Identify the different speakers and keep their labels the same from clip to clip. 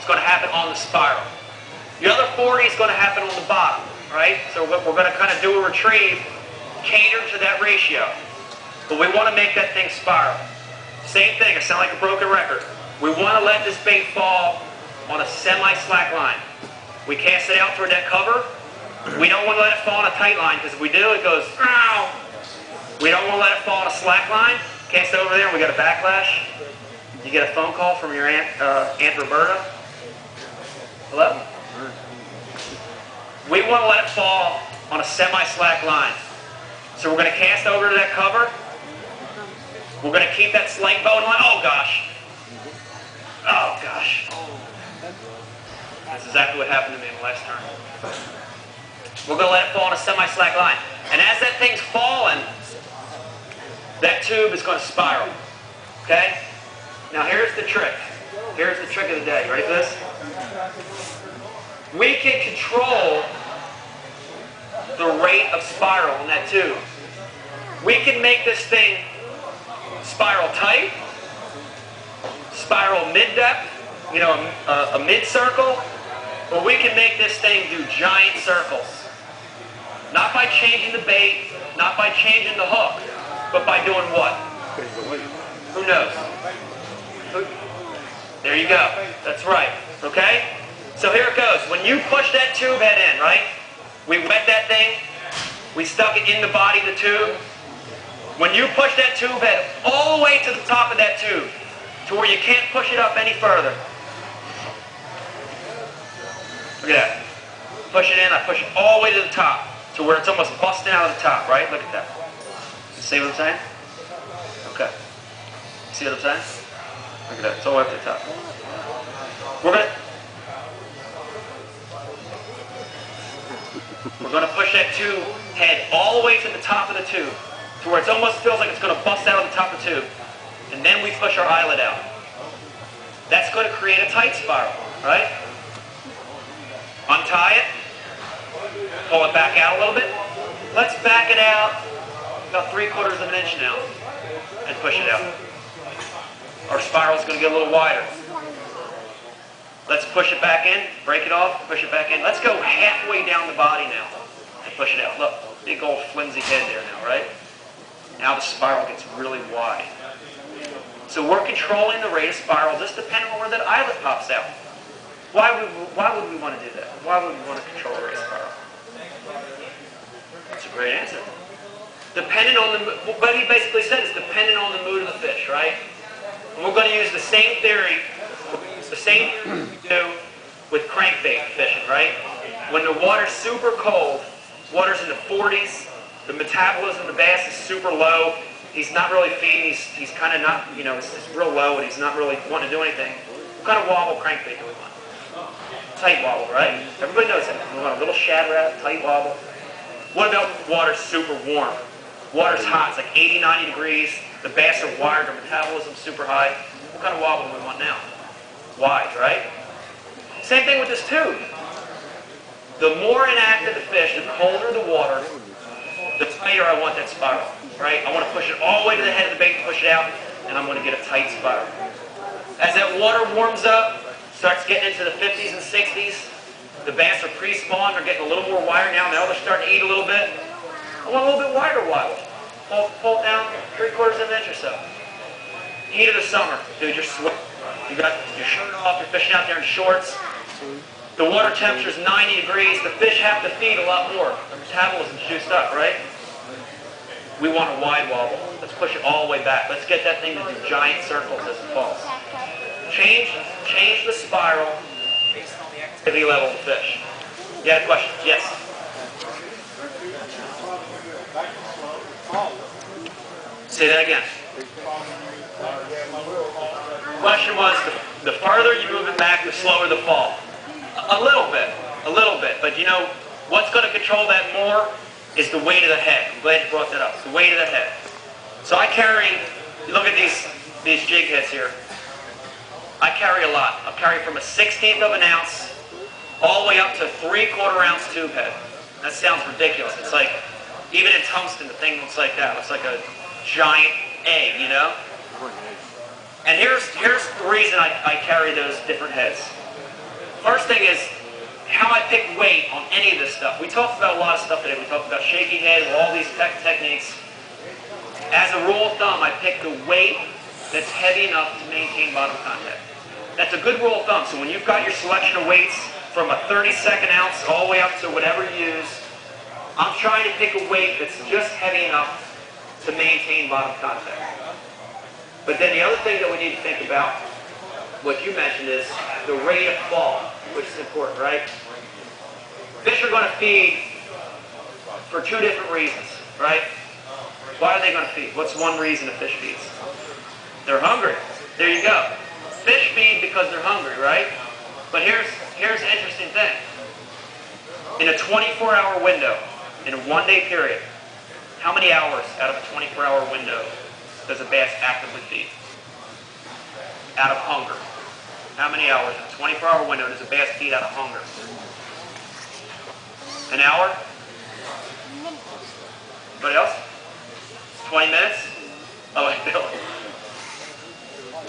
Speaker 1: is going to happen on the spiral. The other 40 is going to happen on the bottom, right? So we're going to kind of do a retrieve, cater to that ratio. But we want to make that thing spiral. Same thing, I sound like a broken record. We want to let this bait fall on a semi-slack line. We cast it out toward that cover. We don't want to let it fall on a tight line, because if we do, it goes, ow. We don't want to let it fall on a slack line. Cast it over there and we got a backlash. You get a phone call from your Aunt Roberta. Hello? We want to let it fall on a semi-slack line. So we're going to cast over to that cover. We're going to keep that sling bone line. Oh gosh. Oh gosh. That's exactly what happened to me in the last turn. We're going to let it fall on a semi-slack line. And as that thing's falling, that tube is going to spiral. Okay? Now here's the trick. Here's the trick of the day. You ready for this? We can control the rate of spiral in that tube. We can make this thing spiral tight, spiral mid-depth, you know, a mid-circle, or we can make this thing do giant circles. Not by changing the bait, not by changing the hook, but by doing what? Who knows? There you go. That's right. Okay? So here it goes. When you push that tube head in, right? We wet that thing. We stuck it in the body of the tube. When you push that tube head all the way to the top of that tube, to where you can't push it up any further. Look at that. Push it in. I push it all the way to the top, to where it's almost busting out of the top, right? Look at that. You see what I'm saying? Okay. See what I'm saying? Look at that. It's all the way up to the top. We're going to push that tube head all the way to the top of the tube, to where it almost feels like it's going to bust out of the top of the tube. And then we push our eyelet out. That's going to create a tight spiral, right? Untie it. Pull it back out a little bit. Let's back it out about 3/4 of an inch now and push it out. Our spiral is going to get a little wider. Let's push it back in, break it off, push it back in. Let's go halfway down the body now and push it out. Look, big old flimsy head there now, right? Now the spiral gets really wide. So we're controlling the rate of spiral just depending on where that eyelet pops out. Why would we want to do that? Why would we want to control the rate of spiral? That's a great answer. Depending on what he basically said is depending on the mood of the fish, right? And we're going to use the same theory. The same we do with crankbait fishing, right? When the water's super cold, water's in the 40s, the metabolism of the bass is super low, he's not really feeding, he's kind of not, you know, it's real low and he's not really wanting to do anything. What kind of wobble crankbait do we want? Tight wobble, right? Everybody knows that. We want a little shad wrap, tight wobble. What about water's super warm? Water's hot, it's like 80, 90 degrees, the bass are wired, their metabolism's super high. What kind of wobble do we want now? Wide, right? Same thing with this tube. The more inactive the fish, the colder the water, the tighter I want that spiral, right? I want to push it all the way to the head of the bait and push it out, and I'm going to get a tight spiral. As that water warms up, starts getting into the 50s and 60s, the bass are pre-spawned, they're getting a little more wired now they're starting to eat a little bit. I want a little bit wider wobble. Pull it down 3/4 of an inch or so. Heat of the summer, dude, you're sweating. You got your shirt off, you're fishing out there in shorts. The water temperature is 90 degrees. The fish have to feed a lot more. Their metabolism's juiced up, right? We want a wide wobble. Let's push it all the way back. Let's get that thing to do giant circles as it falls. Change the spiral based on the activity level of the fish. You had a question? Yes? Say that again. The question was, the further you move it back, the slower the fall. A little bit. But you know, what's going to control that more is the weight of the head. I'm glad you brought that up. It's the weight of the head. So I carry, look at these jig heads here. I carry a lot. I carry from a 1/16 of an ounce all the way up to 3/4 ounce tube head. That sounds ridiculous. It's like, even in tungsten, the thing looks like that. It looks like a giant egg, you know? And here's the reason I carry those different heads. First thing is how I pick weight on any of this stuff. We talked about a lot of stuff today. We talked about shaky head, all these techniques. As a rule of thumb, I pick the weight that's heavy enough to maintain bottom contact. That's a good rule of thumb. So when you've got your selection of weights from a 32nd ounce all the way up to whatever you use, I'm trying to pick a weight that's just heavy enough to maintain bottom contact. But then the other thing that we need to think about, what you mentioned, is the rate of fall, which is important, right? Fish are going to feed for two different reasons, right? Why are they going to feed? What's one reason a fish feeds? They're hungry. There you go. Fish feed because they're hungry, right? But here's the interesting thing. In a 24-hour window, in a one-day period, how many hours out of a 24-hour window does a bass actively feed? Out of hunger. How many hours in a 24-hour window does a bass feed out of hunger? An hour? Anybody else? 20 minutes? Oh, wait, Bill.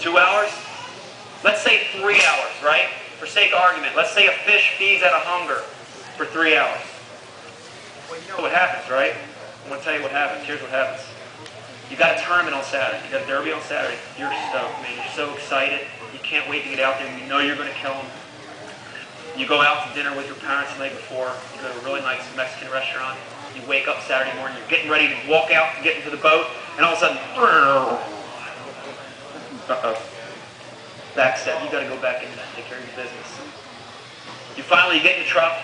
Speaker 1: 2 hours? Let's say 3 hours, right? For sake of argument, let's say a fish feeds out of hunger for 3 hours. Well, you know what happens, right? I'm going to tell you what happens. Here's what happens. You got a tournament on Saturday. You got a derby on Saturday. You're stoked, man. You're so excited. You can't wait to get out there. You know you're going to kill them. You go out to dinner with your parents the night before. You go to a really nice Mexican restaurant. You wake up Saturday morning. You're getting ready to walk out and get into the boat. And all of a sudden, backstep. You got to go back in and take care of your business. You finally get in the truck.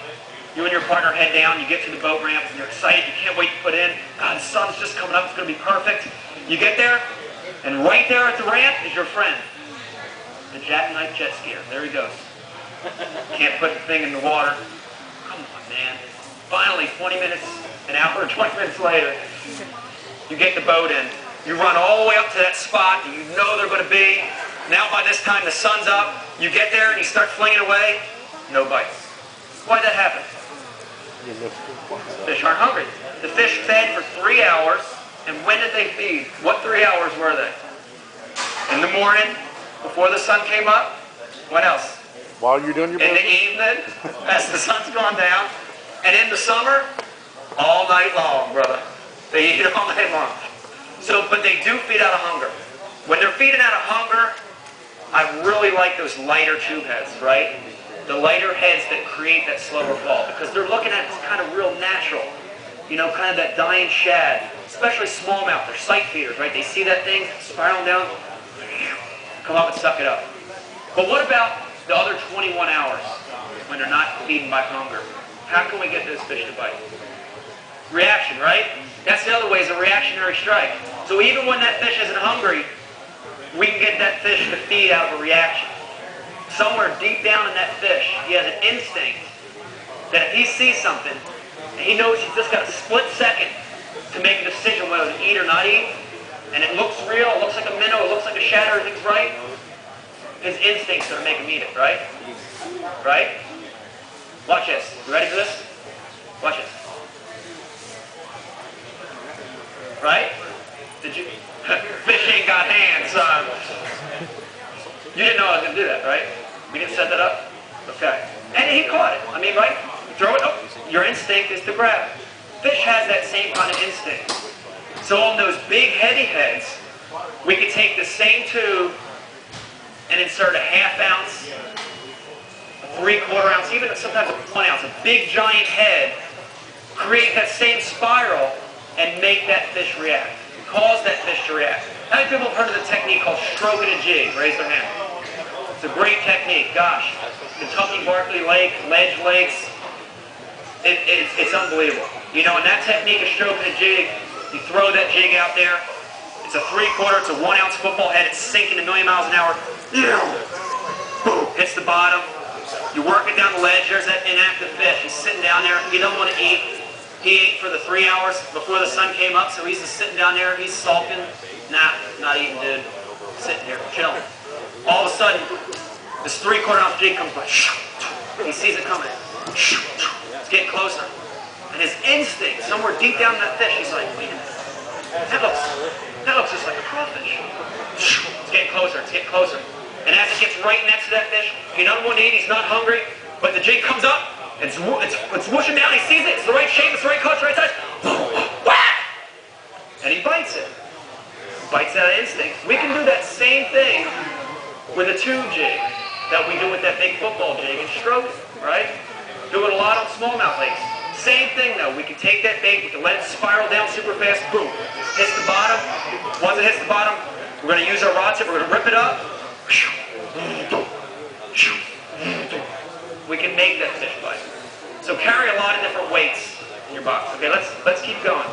Speaker 1: You and your partner head down. You get to the boat ramp. And you're excited. You can't wait to put in. God, the sun's just coming up. It's going to be perfect. You get there, and right there at the ramp is your friend, the jackknife jet skier. There he goes. Can't put the thing in the water. Come on, man. Finally, 20 minutes, an hour, 20 minutes later, you get the boat in. You run all the way up to that spot that you know they're going to be. Now by this time the sun's up. You get there and you start flinging away. No bites. Why'd that happen? Fish aren't hungry. The fish fed for 3 hours. And when did they feed? What 3 hours were they? In the morning, before the sun came up. What else?
Speaker 2: While you're doing your business?
Speaker 1: In the evening, as the sun's gone down. And in the summer, all night long, brother. They eat all night long. So, but they do feed out of hunger. When they're feeding out of hunger, I really like those lighter tube heads, right? The lighter heads that create that slower fall. Because they're looking at it kind of real natural. You know, kind of that dying shad. Especially smallmouth. They're sight feeders, right? They see that thing spiraling down, come up and suck it up. But what about the other 21 hours when they're not feeding by hunger? How can we get those fish to bite? Reaction, right? That's the other way, is a reactionary strike. So even when that fish isn't hungry, we can get that fish to feed out of a reaction. Somewhere deep down in that fish, he has an instinct that if he sees something, and he knows he's just got a split second to make a decision whether to eat or not eat, and it looks real, it looks like a minnow, it looks like a shad, everything's right, his instinct's going to make him eat it, right? Right? Watch this. You ready for this? Watch this. Right? Did you? Fish ain't got hands. You didn't know I was going to do that, right? We didn't set that up? Okay. And he caught it. I mean, right? You throw it up. Your instinct is to grab it. Fish has that same kind of instinct. So on those big heavy heads, we could take the same tube and insert a ½ ounce, a 3/4 ounce, even sometimes a 1 ounce, a big giant head, create that same spiral and make that fish react. Cause that fish to react. How many people have heard of the technique called stroking a jig? Raise their hand. It's a great technique. Gosh, Kentucky Barkley Lake, ledge lakes, it's unbelievable. You know, in that technique of stroking a jig, you throw that jig out there. It's a 3/4, it's a 1 ounce football head. It's sinking a million miles an hour. Boom, hits the bottom. You work it down the ledge. There's that inactive fish. He's sitting down there. He don't want to eat. He ate for the 3 hours before the sun came up, so he's just sitting down there. He's sulking. Nah, not eating, dude. Sitting here, chilling. All of a sudden, this 3/4 ounce jig comes by. He sees it coming. It's getting closer. And his instinct, somewhere deep down in that fish, he's like, wait a minute. That looks just like a crawfish. It's getting closer, it's getting closer. And as it gets right next to that fish, he doesn't want to eat, he's not hungry. But the jig comes up, and it's whooshing down, he sees it, it's the right shape, it's the right color, it's the right size. Whack! And he bites it. Bites out of instinct. We can do that same thing with a tube jig that we do with that big football jig and stroke it, right? Do it a lot on smallmouth lakes. Same thing though, we can take that bait, we can let it spiral down super fast, boom, hits the bottom. Once it hits the bottom, we're going to use our rod tip, we're going to rip it up. We can make that fish bite. So carry a lot of different weights in your box. Okay, let's keep going.